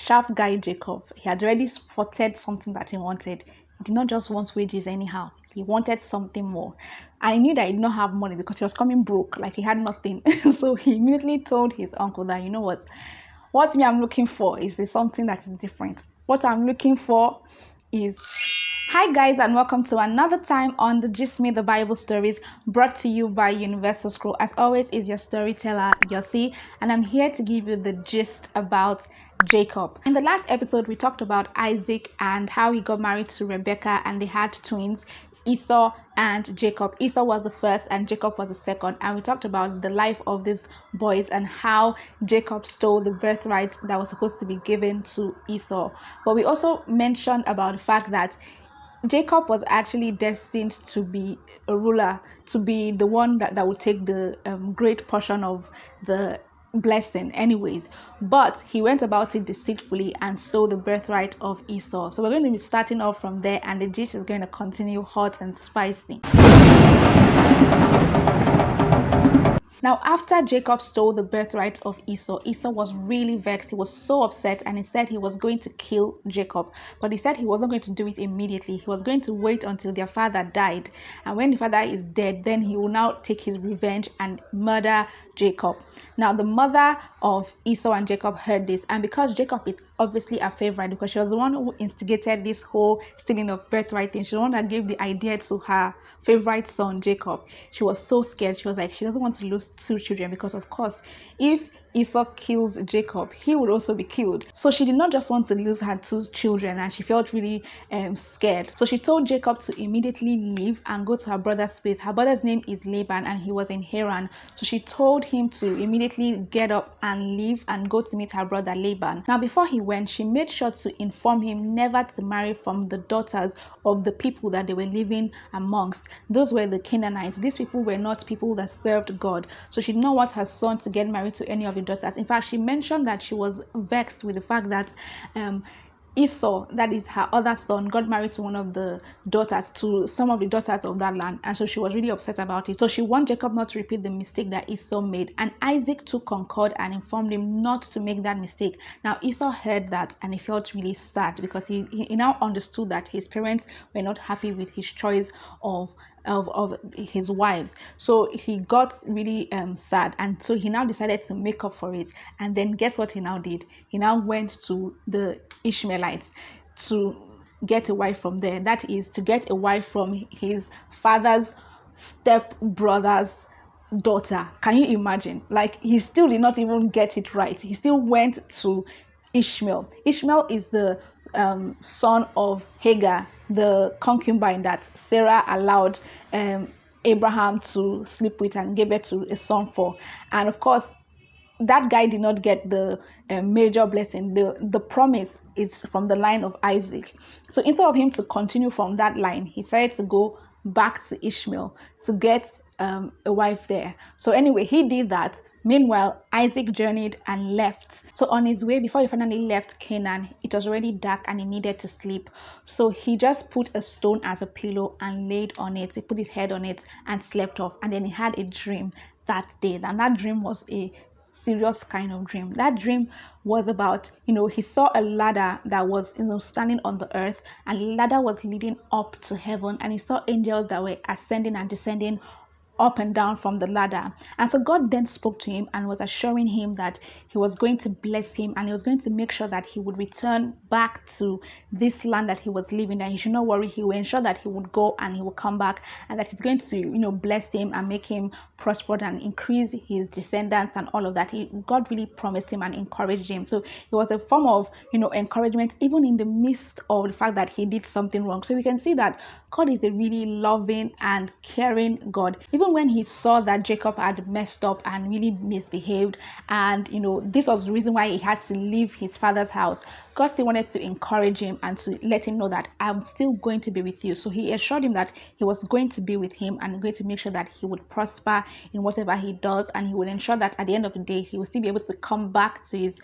sharp guy Jacob, he had already spotted something that he wanted. He did not just want wages anyhow. He wanted something more. I knew that he did not have money because he was coming broke, like he had nothing. So he immediately told his uncle that, you know what me I'm looking for is something that is different. What I'm looking for is... Hi guys, and welcome to another time on the Gist Me the Bible Stories, brought to you by Universal Scroll. As always, is your storyteller Yossi, and I'm here to give you the gist about Jacob. In the last episode, we talked about Isaac and how he got married to Rebecca and they had twins, Esau and Jacob. Esau was the first and Jacob was the second, and we talked about the life of these boys and how Jacob stole the birthright that was supposed to be given to Esau. But we also mentioned about the fact that Jacob was actually destined to be a ruler, to be the one that would take the great portion of the blessing anyways, but he went about it deceitfully and stole the birthright of Esau. So we're going to be starting off from there, and the gist is going to continue hot and spicy. Now, after Jacob stole the birthright of Esau, Esau was really vexed. He was so upset, and he said he was going to kill Jacob. But he said he was not going to do it immediately. He was going to wait until their father died. And when the father is dead, then he will now take his revenge and murder Jacob. Now, the mother of Esau and Jacob heard this, and because Jacob is obviously a favorite, because she was the one who instigated this whole stealing of birthright thing, she was the one that gave the idea to her favorite son Jacob. She was so scared. She was like, she doesn't want to lose two children, because of course if Esau kills Jacob, he would also be killed. So she did not just want to lose her two children, and she felt really scared. So she told Jacob to immediately leave and go to her brother's place. Her brother's name is Laban, and he was in Haran. So she told him to immediately get up and leave and go to meet her brother Laban. Now, before he went, she made sure to inform him never to marry from the daughters of the people that they were living amongst. Those were the Canaanites. These people were not people that served God. So she did not want her son to get married to any of the daughters. In fact, she mentioned that she was vexed with the fact that Esau, that is her other son, got married to one of the daughters, to some of the daughters of that land, and so she was really upset about it. So she wanted Jacob not to repeat the mistake that Esau made, and Isaac too concurred and informed him not to make that mistake. Now Esau heard that and he felt really sad, because he now understood that his parents were not happy with his choice of his wives. So he got really sad, and so he now decided to make up for it. And then guess what he now did? He now went to the Ishmaelites to get a wife from there. That is, to get a wife from his father's stepbrother's daughter. Can you imagine? Like, he still did not even get it right. He still went to Ishmael. Ishmael is the son of Hagar, the concubine that Sarah allowed Abraham to sleep with and gave birth to a son for. And of course, that guy did not get the major blessing. The promise is from the line of Isaac. So instead of him to continue from that line, he decided to go back to Ishmael to get a wife there. So anyway, he did that. Meanwhile, Isaac journeyed and left. So on his way, before he finally left Canaan, it was already dark and he needed to sleep. So he just put a stone as a pillow and laid on it. He put his head on it and slept off. And then he had a dream that day. And that dream was a serious kind of dream. That dream was about, he saw a ladder that was, standing on the earth, and the ladder was leading up to heaven, and he saw angels that were ascending and descending up and down from the ladder. And so God then spoke to him and was assuring him that he was going to bless him, and he was going to make sure that he would return back to this land that he was living, and he should not worry. He will ensure that he would go and he will come back, and that he's going to bless him and make him prosper and increase his descendants and all of that. God really promised him and encouraged him. So it was a form of encouragement, even in the midst of the fact that he did something wrong. So we can see that God is a really loving and caring God. Even when he saw that Jacob had messed up and really misbehaved, and this was the reason why he had to leave his father's house, God still wanted to encourage him and to let him know that I'm still going to be with you. So he assured him that he was going to be with him and going to make sure that he would prosper in whatever he does, and he would ensure that at the end of the day he will still be able to come back to his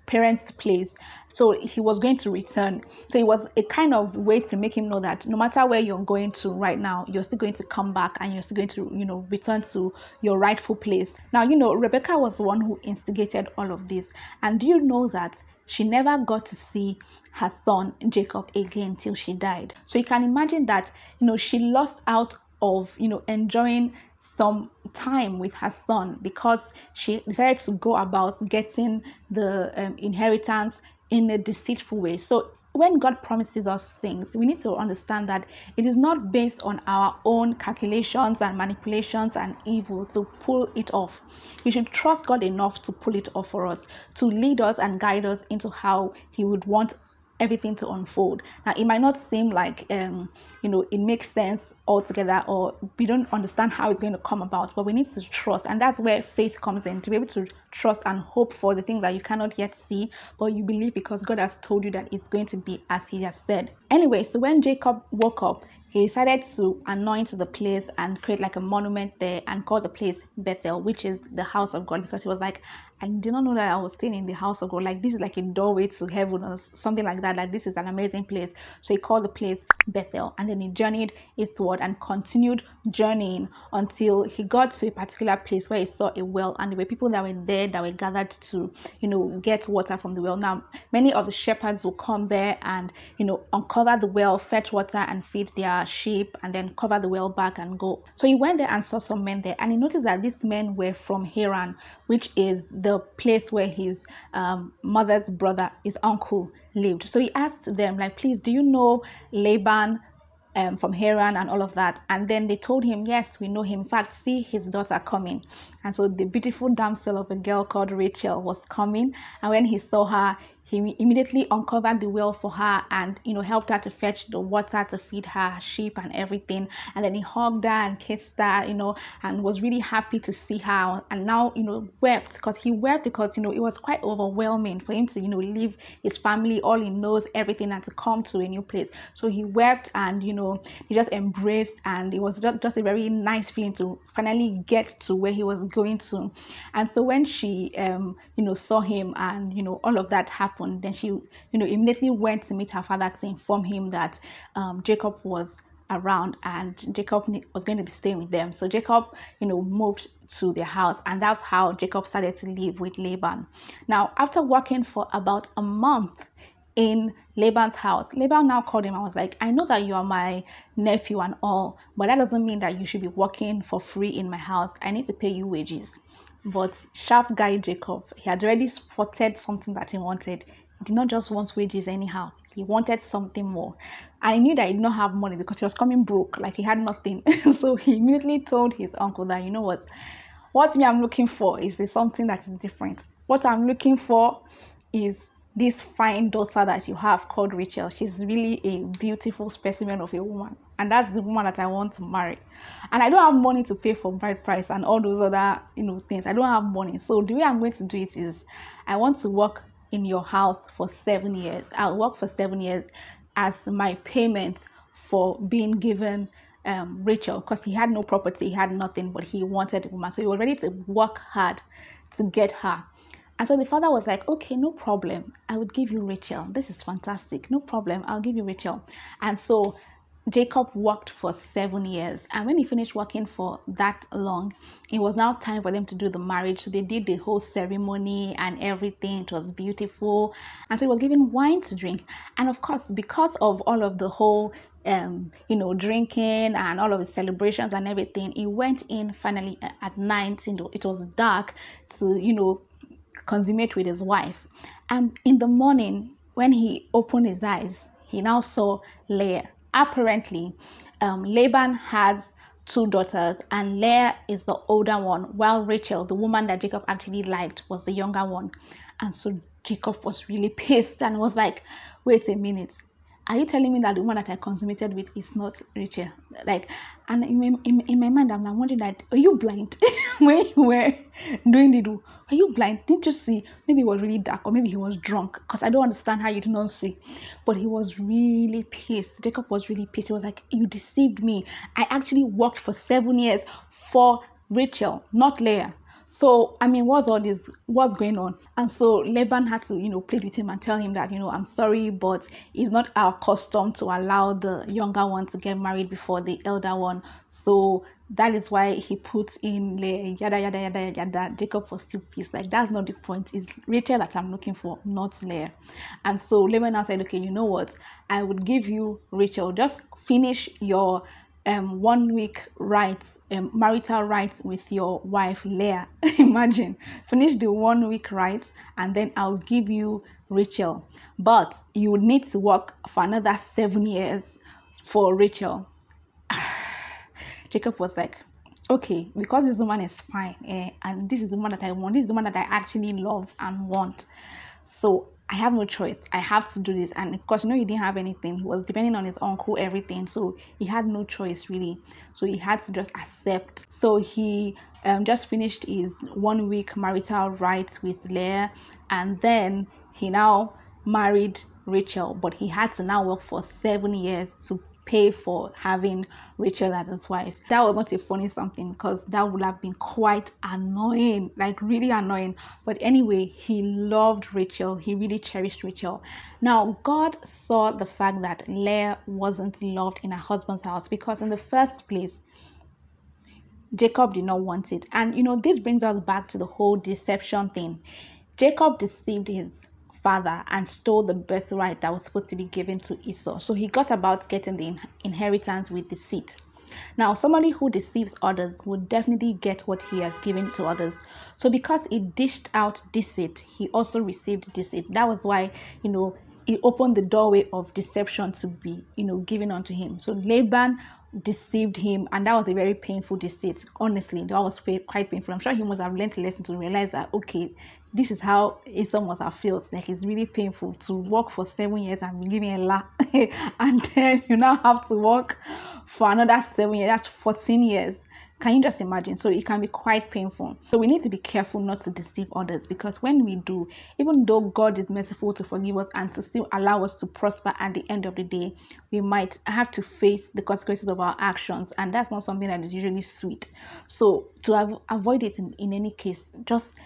parents' place. So he was going to return. So it was a kind of way to make him know that no matter where you're going to right now, you're still going to come back and you're still going to return to your rightful place. Now, Rebecca was the one who instigated all of this. And do you know that she never got to see her son Jacob again till she died. So you can imagine that, she lost out of, enjoying some time with her son because she decided to go about getting the inheritance in a deceitful way. So when God promises us things, we need to understand that it is not based on our own calculations and manipulations and evil to pull it off. We should trust God enough to pull it off for us, to lead us and guide us into how He would want everything to unfold. Now, it might not seem like it makes sense altogether, or we don't understand how it's going to come about, but we need to trust, and that's where faith comes in, to be able to trust and hope for the things that you cannot yet see, but you believe because God has told you that it's going to be as He has said. Anyway, so when Jacob woke up, he decided to anoint the place and create like a monument there and call the place Bethel, which is the house of God, because he was like, I did not know that I was staying in the house of God. Like, this is like a doorway to heaven or something like that. Like, this is an amazing place. So he called the place Bethel, and then he journeyed eastward and continued journeying until he got to a particular place where he saw a well, and there were people that were there that were gathered to, get water from the well. Now, many of the shepherds will come there and, uncover the well, fetch water and feed their sheep, and then cover the well back and go. So he went there and saw some men there, and he noticed that these men were from Haran, which is the place where his mother's brother, his uncle, lived. So he asked them, like, please, do you know Laban from Haran and all of that? And then they told him, yes, we know him. In fact, see his daughter coming. And so the beautiful damsel of a girl called Rachel was coming, and when he saw her, he immediately uncovered the well for her and, helped her to fetch the water to feed her sheep and everything. And then he hugged her and kissed her, and was really happy to see her. And now, wept, because he wept because, it was quite overwhelming for him to, leave his family, all he knows, everything, and to come to a new place. So he wept and, he just embraced, and it was just a very nice feeling to finally get to where he was going to. And so when she, saw him and, all of that happened, then she, immediately went to meet her father to inform him that Jacob was around and Jacob was going to be staying with them. So Jacob, moved to their house, and that's how Jacob started to live with Laban. Now, after working for about a month in Laban's house, Laban now called him and was like, I know that you are my nephew and all, but that doesn't mean that you should be working for free in my house. I need to pay you wages. But sharp guy Jacob, he had already spotted something that he wanted. He did not just want wages anyhow. He wanted something more. I knew that he did not have money because he was coming broke, like he had nothing. So he immediately told his uncle that, you know what me I'm looking for is something that is different. What I'm looking for is this fine daughter that you have called Rachel. She's really a beautiful specimen of a woman, and that's the woman that I want to marry. And I don't have money to pay for bride price and all those other things. I don't have money. So the way I'm going to do it is, I want to work in your house for 7 years. I'll work for 7 years as my payment for being given Rachel, because he had no property, he had nothing, but he wanted a woman. So he was ready to work hard to get her. And so the father was like, okay, no problem. I would give you Rachel. This is fantastic. No problem. I'll give you Rachel. And so Jacob worked for 7 years. And when he finished working for that long, it was now time for them to do the marriage. So they did the whole ceremony and everything. It was beautiful. And so he was given wine to drink. And of course, because of all of the whole drinking and all of the celebrations and everything, he went in finally at night. It was dark to, consummate with his wife. And in the morning, when he opened his eyes, he now saw Leah. Apparently, Laban has 2 daughters, and Leah is the older one, while Rachel, the woman that Jacob actually liked, was the younger one. And so Jacob was really pissed and was like, wait a minute, are you telling me that the woman that I consummated with is not Rachel? And in my mind, I'm wondering that, are you blind? When you were doing the do, are you blind? Didn't you see? Maybe it was really dark, or maybe he was drunk, because I don't understand how you did not see. But he was really pissed. Jacob was really pissed. He was like, you deceived me. I actually worked for 7 years for Rachel, not Leah. So, what's all this? What's going on? And so Laban had to, plead with him and tell him that, I'm sorry, but it's not our custom to allow the younger one to get married before the elder one. So that is why he puts in Leah, yada yada yada yada. Jacob was still pissed. Like, that's not the point. It's Rachel that I'm looking for, not Leah. And so Laban now said, okay, you know what? I would give you Rachel. Just finish your 1 week rights, marital rights with your wife Leah. Imagine, finish the 1 week rights, and then I'll give you Rachel. But you would need to work for another 7 years for Rachel. Jacob was like, okay, because this woman is fine, and this is the one that I want, this is the one that I actually love and want. So I have no choice. I have to do this. And of course, he didn't have anything. He was depending on his uncle, everything. So he had no choice, really. So he had to just accept. So he just finished his 1 week marital rights with Leah. And then he now married Rachel. But he had to now work for 7 years to pay for having Rachel as his wife. That was not a funny something, because that would have been quite annoying, like really annoying. But anyway, he loved Rachel. He really cherished Rachel. Now, God saw the fact that Leah wasn't loved in her husband's house, because in the first place, Jacob did not want it. And this brings us back to the whole deception thing. Jacob deceived his father and stole the birthright that was supposed to be given to Esau. So he got about getting the inheritance with deceit. Now, somebody who deceives others would definitely get what he has given to others. So because he dished out deceit, he also received deceit. That was why, he opened the doorway of deception to be, given unto him. So Laban deceived him, and that was a very painful deceit. Honestly, that was quite painful. I'm sure he must have learned a lesson to realize that, okay, this is how Esau must have felt. Like, it's really painful to work for 7 years and be giving a lot and then you now have to work for another 7 years. That's 14 years. Can you just imagine? So it can be quite painful. So we need to be careful not to deceive others, because when we do, even though God is merciful to forgive us and to still allow us to prosper at the end of the day, we might have to face the consequences of our actions, and that's not something that is usually sweet. So to avoid it in any case, just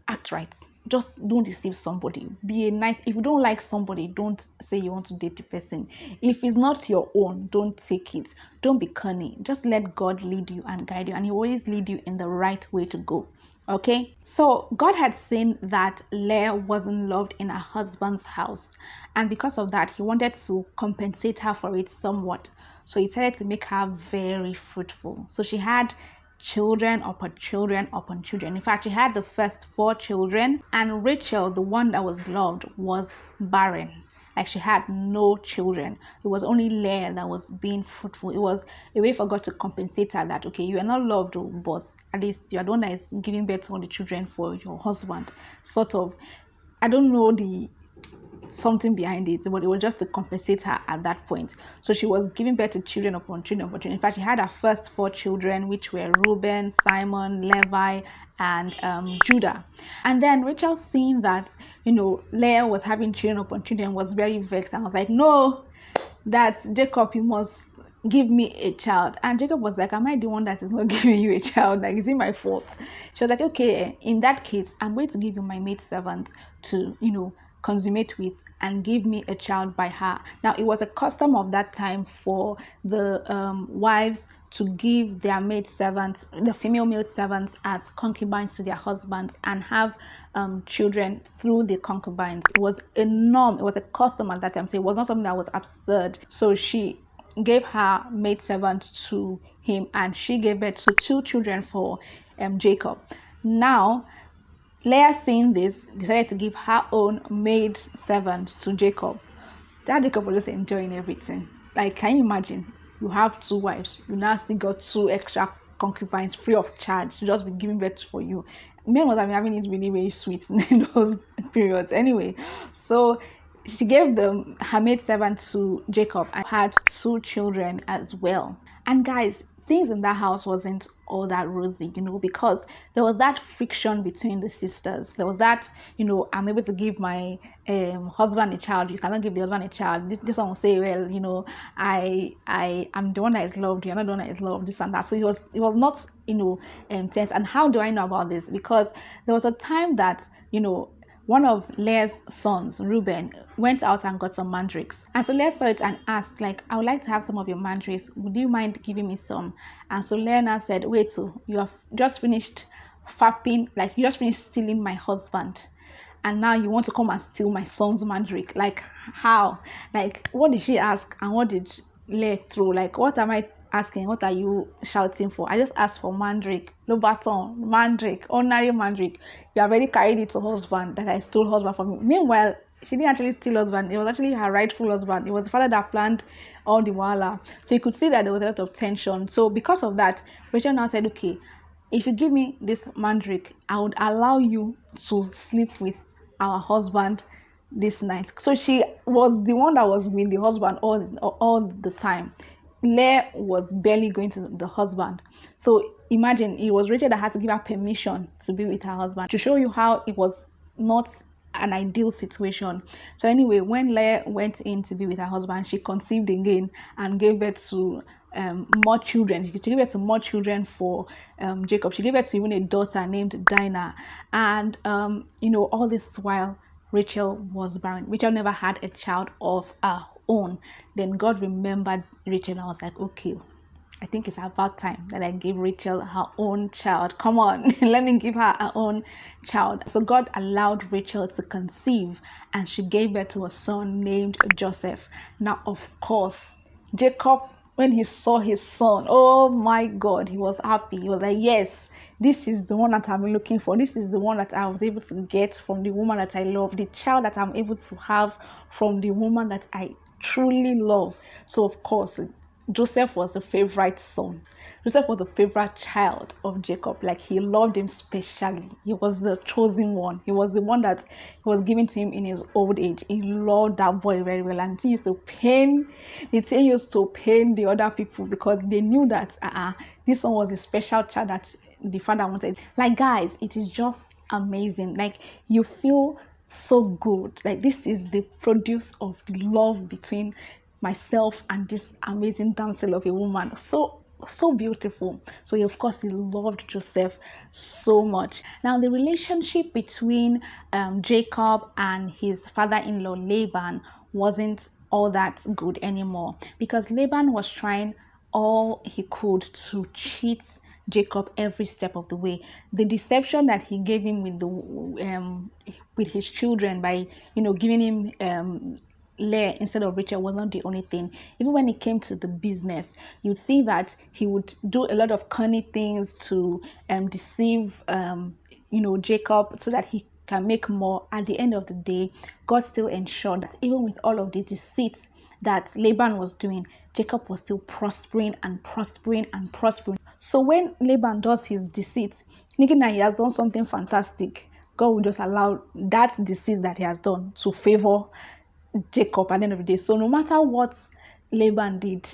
act right. Just don't deceive somebody. Be a nice. If you don't like somebody, don't say you want to date the person. If it's not your own, don't take it. Don't be cunning. Just let God lead you and guide you, and he will always lead you in the right way to go. Okay, so God had seen that Leah wasn't loved in her husband's house, and because of that, he wanted to compensate her for it somewhat. So he decided to make her very fruitful. So she had children upon children upon children. In fact, she had the first 4 children, and Rachel, the one that was loved, was barren. Like, she had no children. It was only Leah that was being fruitful. It was a way for God to compensate her that, okay, you are not loved, but at least you are the one that is giving birth to all the children for your husband. Sort of. I don't know something behind it, but it was just to compensate her at that point. So she was giving birth to children upon children upon children. In fact, she had her first 4 children, which were Reuben, Simon, Levi, and Judah. And then Rachel, seeing that Leah was having children upon children, was very vexed and was like, no, that's Jacob, you must give me a child. And Jacob was like, am I the one that is not giving you a child? Like, is it my fault? She was like, okay, in that case, I'm going to give you my maidservant to consummate with and give me a child by her. Now, it was a custom of that time for the wives to give their maidservants, the female maidservants, as concubines to their husbands and have children through the concubines. It was a norm. It was a custom at that time. So it was not something that was absurd. So she gave her maidservant to him, and she gave birth to 2 children for Jacob. Now, Leah, seeing this, decided to give her own maid servant to Jacob. That Jacob was just enjoying everything. Like, can you imagine? You have 2 wives. You now still got 2 extra concubines free of charge to just be giving birth for you. Men was having it really, really sweet in those periods. Anyway, so she gave her maid servant to Jacob and had 2 children as well. And guys, things in that house wasn't all that rosy, because there was that friction between the sisters. There was that, I'm able to give my husband a child, you cannot give the husband a child. This one will say, well, I'm the one that is loved, you're not the one that is loved, this and that. So it was not, tense. And how do I know about this? Because there was a time that, one of Leah's sons, Reuben, went out and got some mandrakes. And so Leah saw it and asked, like, I would like to have some of your mandrakes. Would you mind giving me some? And so Leah now said, wait, so you have just finished fapping, like you just finished stealing my husband. And now you want to come and steal my son's mandrake. Like, how? Like, what did she ask? And what did Leah throw? Like, what am I asking? What are you shouting for? I just asked for mandrake, Lobaton, mandrake, ordinary mandrake. You already carried it to husband that I stole husband from me. Meanwhile, she didn't actually steal husband. It was actually her rightful husband. It was the father that planned all the wala. So you could see that there was a lot of tension. So because of that, Rachel now said, okay, if you give me this mandrake, I would allow you to sleep with our husband this night. So she was the one that was with the husband all the time. Leah was barely going to the husband. So imagine, it was Rachel that had to give her permission to be with her husband, to show you how it was not an ideal situation. So anyway, when Leah went in to be with her husband, she conceived again and gave birth to more children. She gave birth to more children for Jacob. She gave birth to even a daughter named Dinah. And all this while Rachel was barren. Rachel never had a child of her own. Then God remembered Rachel and I was like, okay, I think it's about time that I give Rachel her own child. Come on, let me give her her own child. So God allowed Rachel to conceive and she gave birth to a son named Joseph. Now, of course, Jacob, when he saw his son, oh my God, he was happy. He was like, yes, this is the one that I'm looking for. This is the one that I was able to get from the woman that I love, the child that I'm able to have from the woman that I truly love. So of course, Joseph was the favorite son. Joseph was the favorite child of Jacob. Like, he loved him specially. He was the chosen one. He was the one that was given to him in his old age. He loved that boy very well, and he used to pain the other people because they knew that this one was a special child that the father wanted. Like, guys, it is just amazing. Like, you feel so good. Like, this is the produce of the love between myself and this amazing damsel of a woman. So beautiful. So of course he loved Joseph so much. Now the relationship between Jacob and his father-in-law Laban wasn't all that good anymore, because Laban was trying all he could to cheat Jacob every step of the way. The deception that he gave him with his children by giving him Leah instead of Rachel was not the only thing. Even when it came to the business, you'd see that he would do a lot of cunning things to deceive Jacob so that he can make more. At the end of the day, God still ensured that even with all of the deceit that Laban was doing, Jacob was still prospering and prospering and prospering. So when Laban does his deceit, thinking that he has done something fantastic, God will just allow that deceit that he has done to favor Jacob at the end of the day. So no matter what Laban did,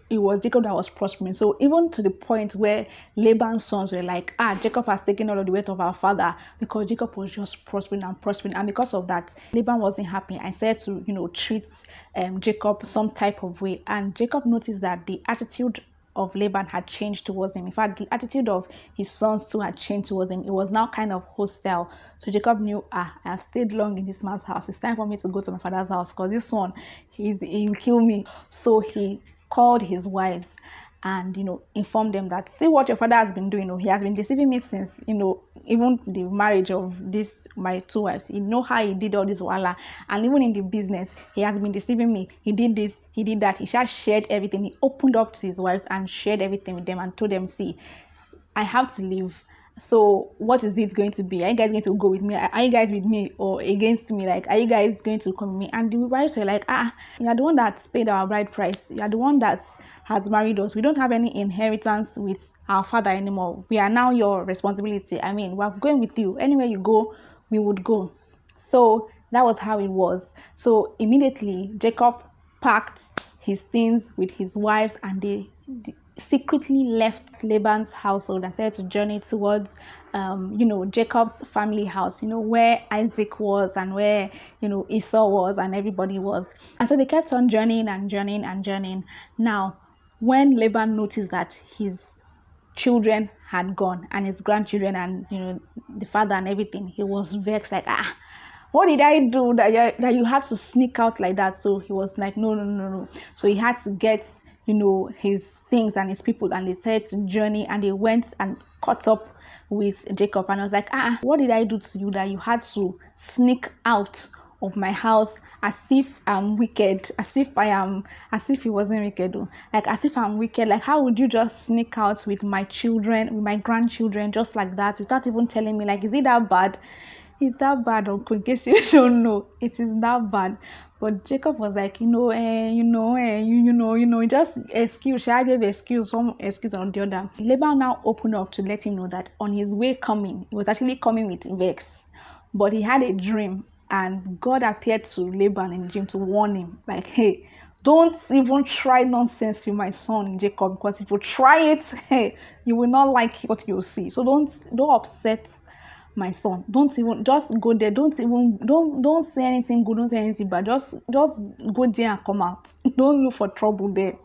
it was Jacob that was prospering. So even to the point where Laban's sons were like, Jacob has taken all of the weight of our father, because Jacob was just prospering and prospering. And because of that, Laban wasn't happy and said to treat Jacob some type of way. And Jacob noticed that the attitude of Laban had changed towards him. In fact, the attitude of his sons too had changed towards him. It was now kind of hostile. So Jacob knew, I have stayed long in this man's house. It's time for me to go to my father's house, because this one, he will kill me. So he called his wives and informed them that, see what your father has been doing. He has been deceiving me since even the marriage of my two wives. You know how he did all this wala, and even in the business he has been deceiving me. He did this, he did that. He just shared everything. He opened up to his wives and shared everything with them and told them, see, I have to leave. So what is it going to be? Are you guys going to go with me? Are you guys with me or against me? Like, are you guys going to come with me? And the wives were like, you are the one that's paid our bride price. You are the one that has married us. We don't have any inheritance with our father anymore. We are now your responsibility. I mean, we're going with you. Anywhere you go, we would go. So that was how it was. So immediately Jacob packed his things with his wives, and they secretly left Laban's household and started to journey towards Jacob's family house, where Isaac was and where Esau was and everybody was. And so they kept on journeying and journeying and journeying. Now when Laban noticed that his children had gone and his grandchildren and the father and everything, he was vexed, like, what did I do that you had to sneak out like that? So he was like, no. So he had to get, his things and his people, and they said to journey, and they went and caught up with Jacob. And I was like, what did I do to you that you had to sneak out of my house as if I'm wicked, as if he wasn't wicked though. Like as if I'm wicked. Like how would you just sneak out with my children, with my grandchildren, just like that, without even telling me? Like, is it that bad? It's that bad, uncle, in case you don't know. It is that bad. But Jacob was like, just excuse. Should I give excuse, some excuse on the other? Laban now opened up to let him know that on his way coming, he was actually coming with vex, but he had a dream, and God appeared to Laban in the dream to warn him, like, hey, don't even try nonsense with my son Jacob, because if you try it, hey, you will not like what you'll see. So don't upset my son. Don't even, just go there. Don't say anything good, don't say anything bad. Just go there and come out. Don't look for trouble there.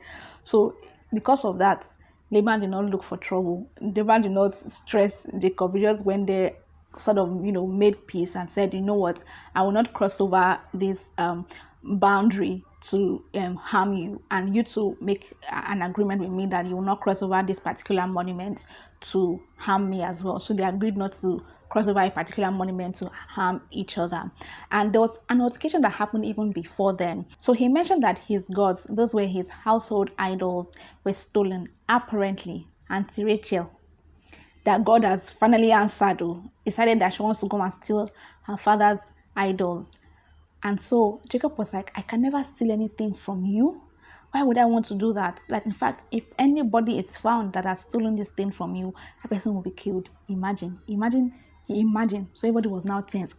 So because of that, Laban did not look for trouble. Laban did not stress Jacob. He just went there, sort of, made peace and said, you know what, I will not cross over this boundary to harm you, and you to make an agreement with me that you will not cross over this particular monument to harm me as well. So they agreed not to cross over a particular monument to harm each other. And there was an altercation that happened even before then. So he mentioned that his gods, those were his household idols, were stolen, apparently. Auntie Rachel, that God has finally answered, decided that she wants to go and steal her father's idols. And so Jacob was like, I can never steal anything from you. Why would I want to do that? Like, in fact, if anybody is found that has stolen this thing from you, that person will be killed. Imagine. So everybody was now tense.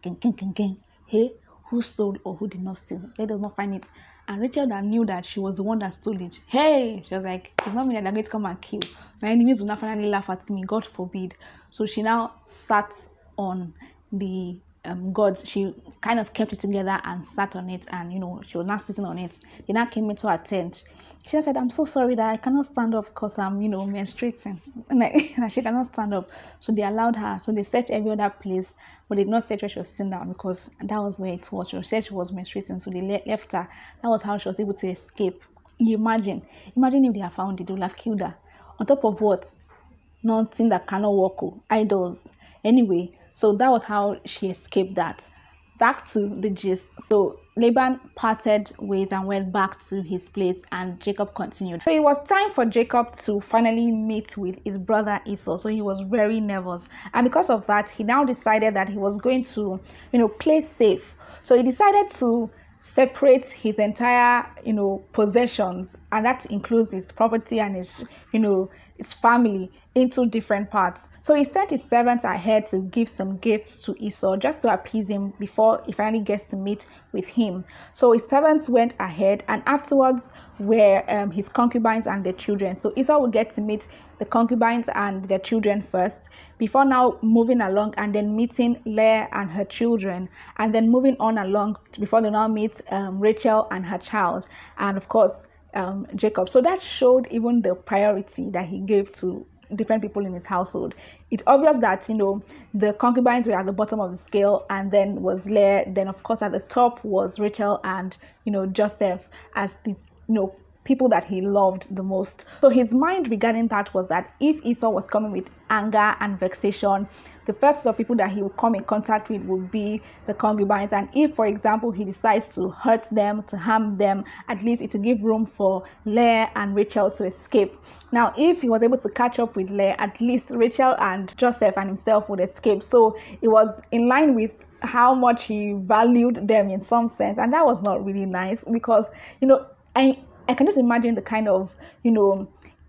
Hey, who stole or who did not steal? Let us not find it. And Rachel that knew that she was the one that stole it. Hey, she was like, it's not me that they're going to come and kill. My enemies will not finally laugh at me. God forbid. So she now sat on the gods. She kind of kept it together and sat on it, and she was not sitting on it. They now came into her tent. She said, I'm so sorry that I cannot stand up because I'm menstruating, and she cannot stand up. So they allowed her. So they searched every other place, but they did not search where she was sitting down, because that was where it was. She said she was menstruating, so they left her. That was how she was able to escape. You imagine if they had found it, they would have killed her. On top of what? Nothing that cannot work. Idols. Anyway, so that was how she escaped that. Back to the gist. So Laban parted ways and went back to his place, and Jacob continued. So it was time for Jacob to finally meet with his brother Esau. So he was very nervous, and because of that, he now decided that he was going to play safe. So he decided to separate his entire possessions, and that includes his property and his his family, into different parts. So he sent his servants ahead to give some gifts to Esau, just to appease him before he finally gets to meet with him. So his servants went ahead, and afterwards were his concubines and their children. So Esau will get to meet the concubines and their children first, before now moving along and then meeting Leah and her children, and then moving on along before they now meet Rachel and her child, and of course Jacob. So that showed even the priority that he gave to different people in his household. It's obvious that the concubines were at the bottom of the scale, and then was Leah, then of course at the top was Rachel and Joseph, as the people that he loved the most. So his mind regarding that was that if Esau was coming with anger and vexation, the first of people that he would come in contact with would be the concubines. And if, for example, he decides to hurt them, to harm them, at least it will give room for Leah and Rachel to escape. Now, if he was able to catch up with Leah, at least Rachel and Joseph and himself would escape. So it was in line with how much he valued them in some sense. And that was not really nice, because I can just imagine the kind of,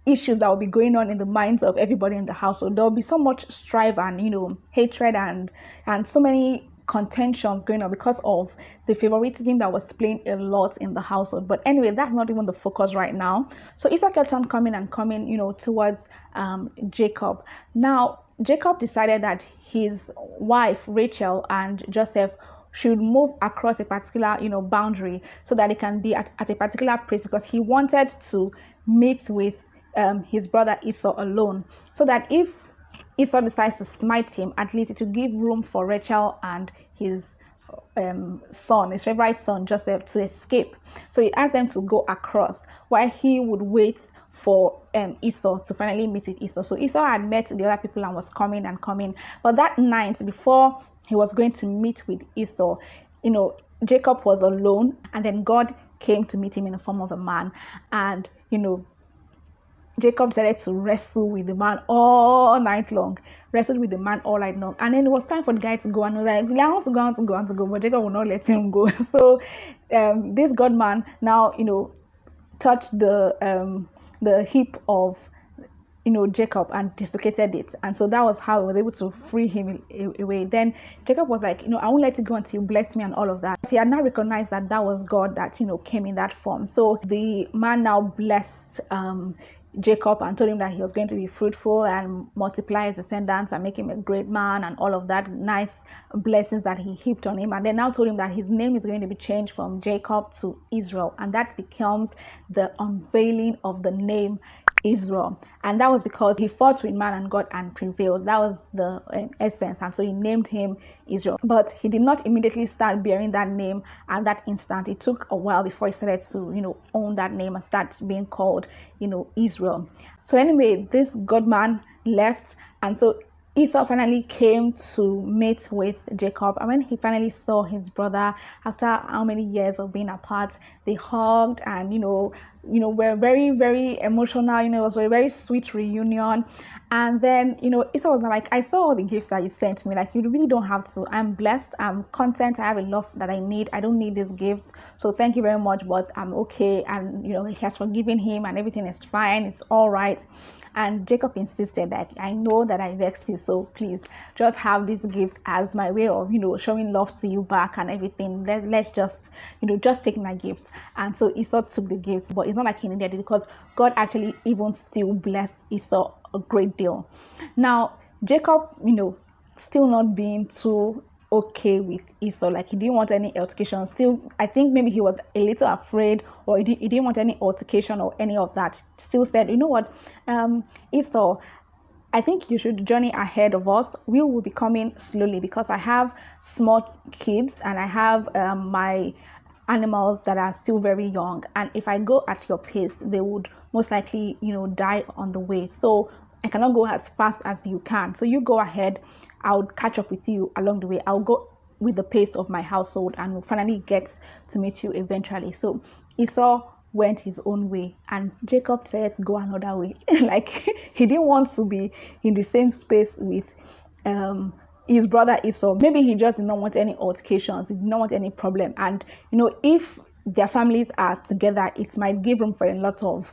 issues that will be going on in the minds of everybody in the household. There will be so much strife and, hatred and so many contentions going on because of the favoritism that was playing a lot in the household. But anyway, that's not even the focus right now. So Esau kept on coming, towards Jacob. Now, Jacob decided that his wife, Rachel, and Joseph should move across a particular boundary, so that it can be at a particular place, because he wanted to meet with his brother Esau alone, so that if Esau decides to smite him, at least it will give room for Rachel and his son, his favorite son Joseph, to escape. So he asked them to go across while he would wait for Esau to finally meet with Esau. So Esau had met the other people and was coming and coming. But that night, before he was going to meet with Esau, Jacob was alone, and then God came to meet him in the form of a man. And Jacob decided to wrestle with the man all night long. Wrestled with the man all night long. And then it was time for the guy to go, and he was like, I want to go. But Jacob would not let him go. So this God man now, touched the hip of Jacob and dislocated it. And so that was how he was able to free him away. Then Jacob was like, I won't let you go until you bless me and all of that. He had now recognized that that was God that came in that form. So the man now blessed Jacob and told him that he was going to be fruitful and multiply his descendants and make him a great man and all of that nice blessings that he heaped on him. And then now told him that his name is going to be changed from Jacob to Israel, and that becomes the unveiling of the name Israel. And that was because he fought with man and God and prevailed. That was the essence. And so he named him Israel. But he did not immediately start bearing that name at that instant. It took a while before he started to own that name and start being called Israel. So anyway, this God man left, and so Esau finally came to meet with Jacob. And when he finally saw his brother after how many years of being apart, they hugged and were very, very emotional. It was a very sweet reunion. And then Esau was like, I saw all the gifts that you sent me. Like, you really don't have to. I'm blessed, I'm content, I have enough that I need. I don't need these gifts, so thank you very much, but I'm okay. And he has forgiven him and everything is fine, it's all right. And Jacob insisted that, I know that I vexed you, so please just have this gift as my way of showing love to you back and everything. Let's just just take my gifts. And so Esau took the gifts, but it's not like he needed it, because God actually even still blessed Esau a great deal. Now Jacob, still not being too okay with Esau, like he didn't want any altercation. Still, I think maybe he was a little afraid, or he didn't want any altercation or any of that. Still said, you know what, Esau, I think you should journey ahead of us. We will be coming slowly, because I have small kids and I have my animals that are still very young, and if I go at your pace, they would most likely die on the way. So I cannot go as fast as you can. So you go ahead, I'll catch up with you along the way. I'll go with the pace of my household and we'll finally get to meet you eventually. So Esau went his own way and Jacob decided to go another way. Like, he didn't want to be in the same space with his brother Esau. Maybe he just did not want any altercations, he did not want any problem. And if their families are together, it might give room for a lot of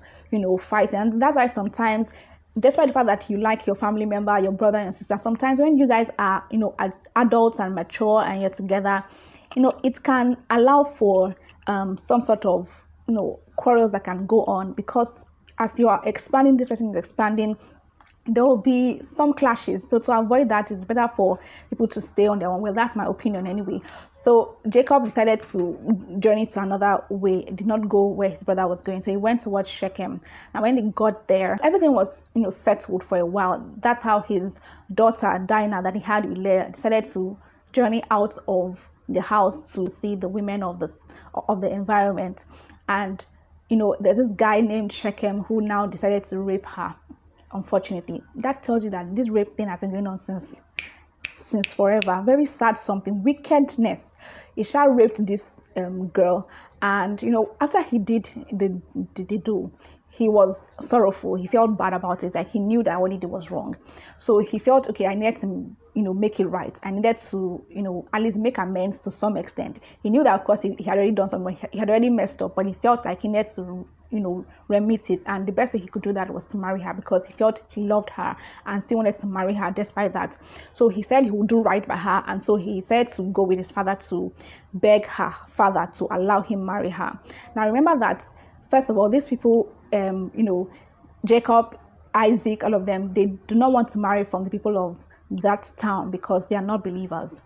fight. And that's why sometimes, despite the fact that you like your family member, your brother and sister, sometimes when you guys are adults and mature and you're together, it can allow for some sort of quarrels that can go on, because as you are expanding, this person is expanding, there will be some clashes. So to avoid that, it's better for people to stay on their own. Well, that's my opinion anyway. So Jacob decided to journey to another way, did not go where his brother was going. So he went towards Shechem. Now when they got there, everything was settled for a while. That's how his daughter Dinah, that he had with Leah, decided to journey out of the house to see the women of the environment. And there's this guy named Shechem who now decided to rape her. Unfortunately, that tells you that this rape thing has been going on since forever. Very sad, something wickedness. Isha raped this girl, and after he did the do, he was sorrowful. He felt bad about it. Like, he knew that what he did was wrong, so he felt, okay, I needed to make it right. I needed to at least make amends to some extent. He knew that, of course, he had already done something. He had already messed up, but he felt like he needed to remit it, and the best way he could do that was to marry her, because he felt he loved her and still wanted to marry her despite that. So he said he would do right by her, and so he said to go with his father to beg her father to allow him marry her. Now remember that, first of all, these people, Jacob, Isaac, all of them, they do not want to marry from the people of that town because they are not believers.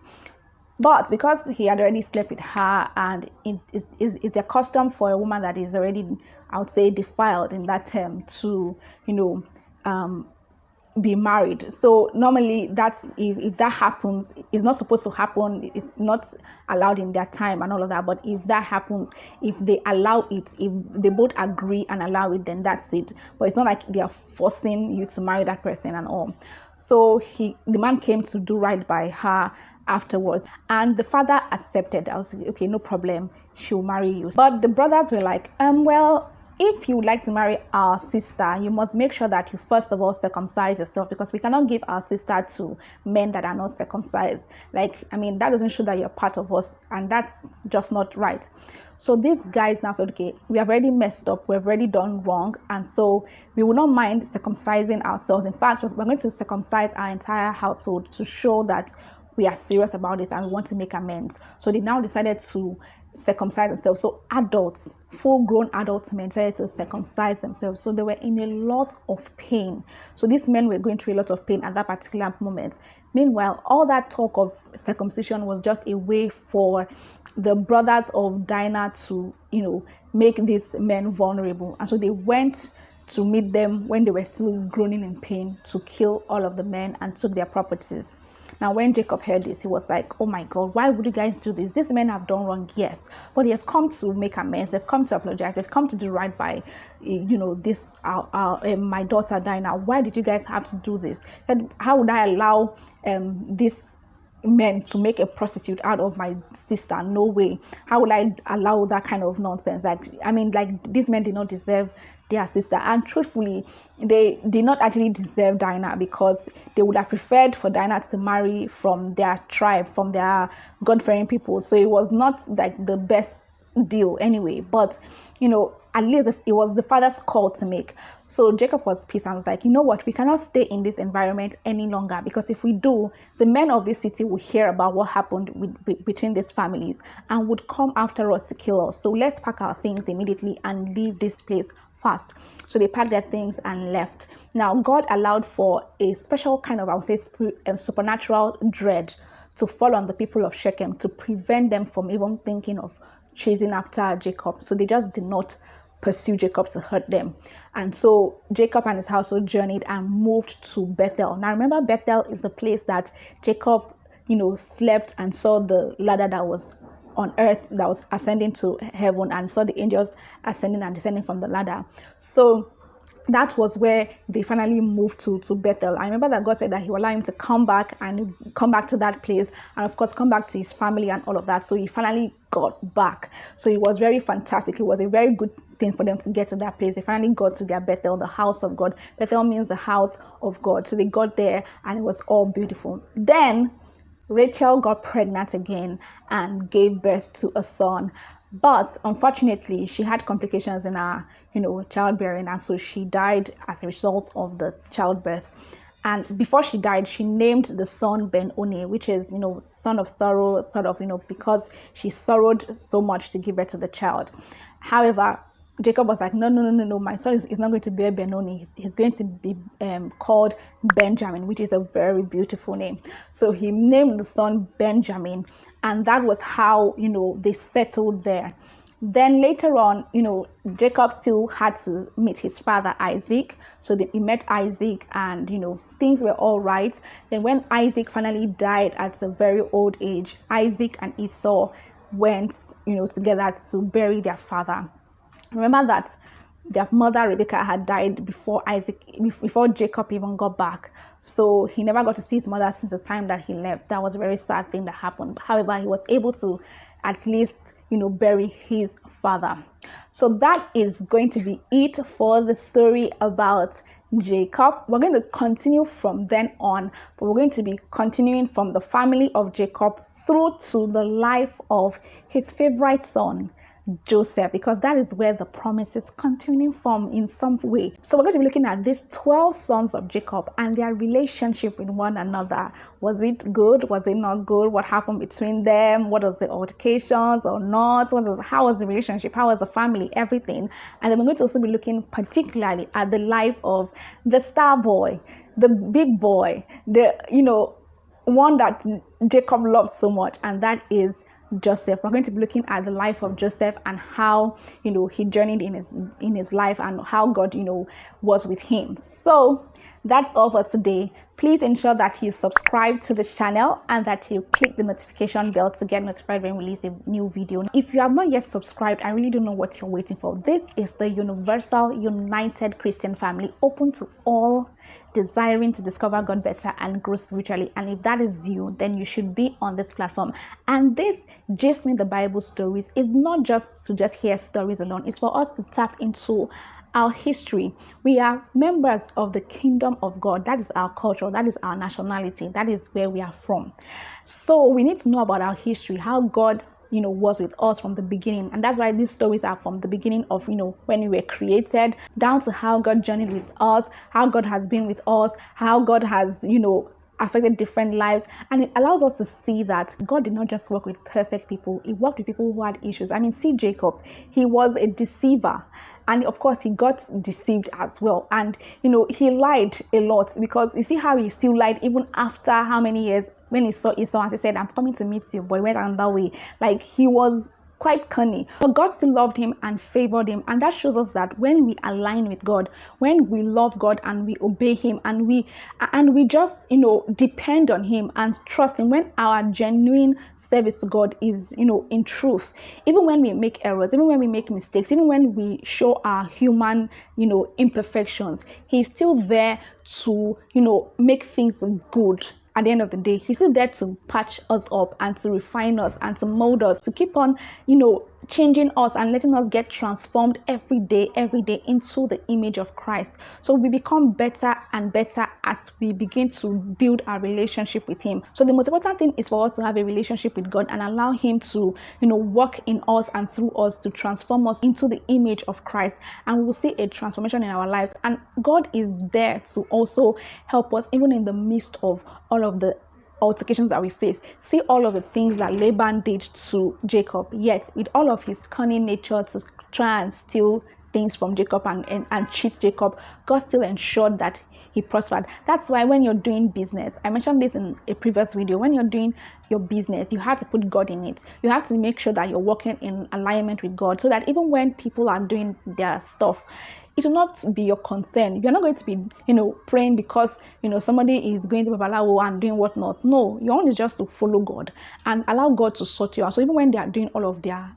But because he had already slept with her, and it is their custom for a woman that is already, I would say, defiled in that term, to be married. So normally that's if that happens, it's not supposed to happen, it's not allowed in their time and all of that. But if that happens, if they allow it, if they both agree and allow it, then that's it. But it's not like they are forcing you to marry that person and all. So the man came to do right by her afterwards, and the father accepted. I was like, okay, no problem, she'll marry you. But the brothers were like, well, if you would like to marry our sister, you must make sure that you first of all circumcise yourself, because we cannot give our sister to men that are not circumcised. Like, I mean, that doesn't show that you're part of us, and that's just not right. So these guys now felt, okay, we have already messed up, we've already done wrong, and so we will not mind circumcising ourselves. In fact, we're going to circumcise our entire household to show that we are serious about it and we want to make amends. So they now decided to circumcise themselves. So adults, full-grown adult men decided to circumcise themselves. So they were in a lot of pain. So these men were going through a lot of pain at that particular moment. Meanwhile, all that talk of circumcision was just a way for the brothers of Dinah to, make these men vulnerable. And so they went to meet them when they were still groaning in pain to kill all of the men and took their properties. Now, when Jacob heard this, he was like, oh my God, why would you guys do this? These men have done wrong, yes, but they have come to make amends. They've come to apologize. They've come to do right by, this, my daughter Dinah. Why did you guys have to do this? And how would I allow this men to make a prostitute out of my sister? No way. How would I allow that kind of nonsense? These men did not deserve their sister, and truthfully, they did not actually deserve Dinah, because they would have preferred for Dinah to marry from their tribe, from their God-fearing people. So it was not like the best deal anyway, but at least it was the father's call to make. So Jacob was pissed and was like, you know what, we cannot stay in this environment any longer, because if we do, the men of this city will hear about what happened between these families and would come after us to kill us. So let's pack our things immediately and leave this place fast. So they packed their things and left. Now God allowed for a special kind of, I would say, supernatural dread to fall on the people of Shechem to prevent them from even thinking of chasing after Jacob. So they just did not pursue Jacob to hurt them. And so Jacob and his household journeyed and moved to Bethel. Now remember, Bethel is the place that Jacob, slept and saw the ladder that was on earth that was ascending to heaven, and saw the angels ascending and descending from the ladder. So that was where they finally moved to Bethel. I remember that God said that he would allow him to come back to that place, and of course come back to his family and all of that. So he finally got back. So it was very fantastic. It was a very good thing for them to get to that place. They finally got to their Bethel, the house of God. Bethel means the house of God. So they got there and it was all beautiful. Then Rachel got pregnant again and gave birth to a son. But unfortunately, she had complications in her, childbearing, and so she died as a result of the childbirth. And before she died, she named the son Ben-Oni, which is, son of sorrow, sort of, because she sorrowed so much to give birth to the child. However, Jacob was like, no, my son is not going to bear Ben-Oni. He's going to be called Benjamin, which is a very beautiful name. So he named the son Benjamin, and that was how, they settled there. Then later on, Jacob still had to meet his father Isaac. So he met Isaac, and, things were all right. Then when Isaac finally died at a very old age, Isaac and Esau went, together to bury their father. Remember that their mother Rebecca had died before Jacob even got back. So he never got to see his mother since the time that he left. That was a very sad thing that happened. However, he was able to at least, bury his father. So that is going to be it for the story about Jacob. We're going to continue from then on, but we're going to be continuing from the family of Jacob through to the life of his favorite son, Joseph, because that is where the promise is continuing from in some way. So we're going to be looking at these 12 sons of Jacob and their relationship with one another. Was it good? Was it not good? What happened between them? What was the altercations or not? How was the relationship? How was the family? Everything. And then we're going to also be looking particularly at the life of the star boy, the big boy, the one that Jacob loved so much, and that is Joseph. We're going to be looking at the life of Joseph and how, he journeyed in his life and how God, was with him. So that's all for today. Please ensure that you subscribe to this channel and that you click the notification bell to get notified when we release a new video. If you have not yet subscribed, I really don't know what you're waiting for. This is the Universal United Christian family, open to all desiring to discover God better and grow spiritually. And if that is you, then you should be on this platform. And this Just Me the Bible stories is not just to just hear stories alone. It's for us to tap into our history. We are members of the kingdom of God. That is our culture. That is our nationality. That is where we are from. So we need to know about our history, how God was with us from the beginning. And that's why these stories are from the beginning of, when we were created, down to how God journeyed with us, how God has been with us, how God has, affected different lives. And it allows us to see that God did not just work with perfect people. He worked with people who had issues. I mean, see Jacob, he was a deceiver. And of course, he got deceived as well. And, he lied a lot, because you see how he still lied even after how many years, when he saw Esau and he said, I'm coming to meet you, but he went another way. Like, he was quite cunning, but God still loved him and favored him. And that shows us that when we align with God, when we love God and we obey him, and we just depend on him and trust him, when our genuine service to God is in truth, even when we make errors, even when we make mistakes, even when we show our human imperfections, he's still there to make things good. At the end of the day, he's still there to patch us up and to refine us and to mold us, to keep on, changing us and letting us get transformed every day into the image of Christ. So we become better and better as we begin to build our relationship with him. So the most important thing is for us to have a relationship with God and allow him to, work in us and through us to transform us into the image of Christ. And we will see a transformation in our lives. And God is there to also help us, even in the midst of all of the altercations that we face. See all of the things that Laban did to Jacob, yet with all of his cunning nature to try and steal things from Jacob and cheat Jacob, God still ensured that he prospered. That's why when you're doing business, I mentioned this in a previous video, when you're doing your business, you have to put God in it. You have to make sure that you're working in alignment with God, so that even when people are doing their stuff, it will not be your concern. You're not going to be, praying because, somebody is going to Babalawo and doing whatnot. No, your own is just to follow God and allow God to sort you out. So even when they are doing all of their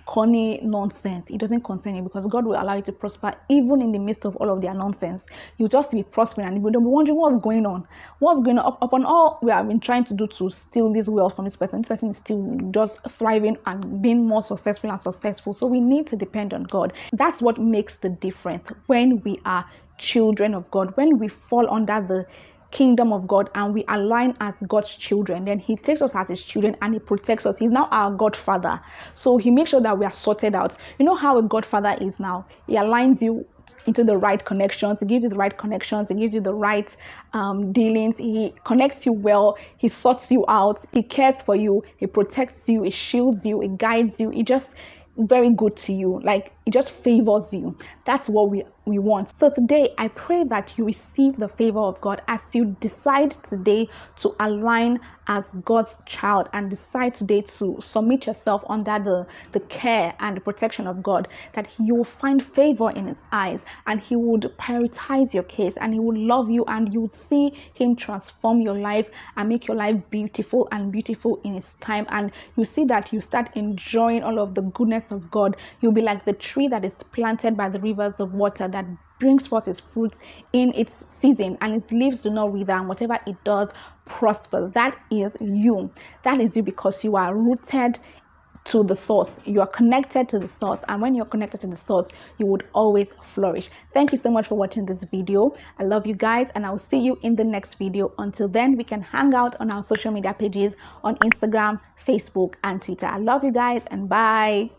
corny nonsense, it doesn't concern you, because God will allow you to prosper even in the midst of all of their nonsense. You just be prospering, and you don't be wondering what's going on. Upon all we have been trying to do to steal this wealth from this person is still just thriving and being more successful. So we need to depend on God. That's what makes the difference when we are children of God. When we fall under the kingdom of God and we align as God's children, then he takes us as his children and he protects us. He's now our Godfather, so he makes sure that we are sorted out. You know how a Godfather is now? He aligns you into the right connections. He gives you the right connections. He gives you the right dealings. He connects you well. He sorts you out. He cares for you. He protects you. He shields you. He guides you. He just very good to you. Like, it just favors you. That's what we want. So today, I pray that you receive the favor of God as you decide today to align as God's child and decide today to submit yourself under the care and the protection of God, that you will find favor in his eyes and he would prioritize your case and he will love you, and you will see him transform your life and make your life beautiful in his time. And you see that you start enjoying all of the goodness of God. You'll be like the tree that is planted by the rivers of water that brings forth its fruits in its season, and its leaves do not wither, and whatever it does prospers. That is you. That is you, because you are rooted to the source. You are connected to the source, and when you're connected to the source, you would always flourish. Thank you so much for watching this video. I love you guys, and I will see you in the next video. Until then, we can hang out on our social media pages on Instagram, Facebook, and Twitter. I love you guys, and bye.